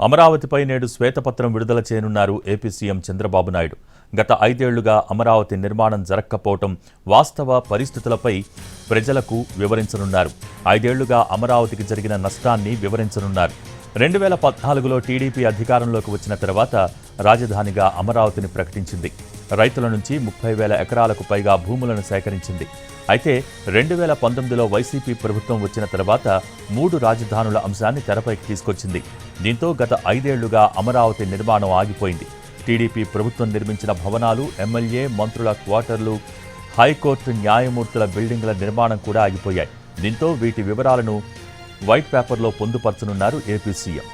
అమరావతిపై నేడు శ్వేతపత్రం విడుదల చేయనున్నారు ఏపీ సీఎం చంద్రబాబు నాయుడు. గత 5 ఏళ్లుగా అమరావతి నిర్మాణం జరగకపోవడం వాస్తవ పరిస్థితులపై ప్రజలకు వివరించనున్నారు. 5 ఏళ్లుగా అమరావతికి జరిగిన నష్టాన్ని వివరించనున్నారు. 2014లో టీడీపీ అధికారంలోకి వచ్చిన తర్వాత రాజధానిగా అమరావతిని ప్రకటించింది. రైతుల నుంచి 30,000 ఎకరాలకు పైగా భూములను సేకరించింది. అయితే 2019లో వైసీపీ ప్రభుత్వం వచ్చిన తర్వాత 3 రాజధానుల అంశాన్ని తెరపైకి తీసుకొచ్చింది. దీంతో గత 5 ఏళ్లుగా అమరావతి నిర్మాణం ఆగిపోయింది. టీడీపీ ప్రభుత్వం నిర్మించిన భవనాలు, ఎమ్మెల్యే మంత్రుల క్వార్టర్లు, హైకోర్టు న్యాయమూర్తుల బిల్డింగ్ల నిర్మాణం కూడా ఆగిపోయాయి. దీంతో వీటి వివరాలను వైట్ పేపర్లో పొందుపరచనున్నారు ఏపీ సీఎం.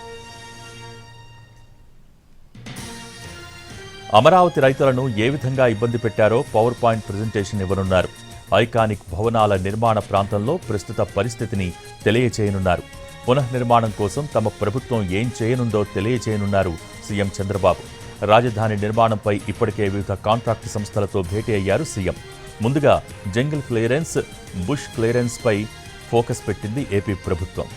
అమరావతి రైతులను ఏ విధంగా ఇబ్బంది పెట్టారో పవర్ పాయింట్ ప్రెజెంటేషన్ ఇవ్వనున్నారు. ఐకానిక్ భవనాల నిర్మాణ ప్రాంతంలో ప్రస్తుత పరిస్థితిని తెలియచేయనున్నారు. పునఃనిర్మాణం కోసం తమ ప్రభుత్వం ఏం చేయనుందో తెలియచేయనున్నారు సీఎం చంద్రబాబు. రాజధాని నిర్మాణంపై ఇప్పటికే వివిధ కాంట్రాక్టు సంస్థలతో భేటీ అయ్యారు సీఎం. ముందుగా జంగిల్ క్లియరెన్స్, బుష్ క్లియరెన్స్పై ఫోకస్ పెట్టింది ఏపీ ప్రభుత్వం.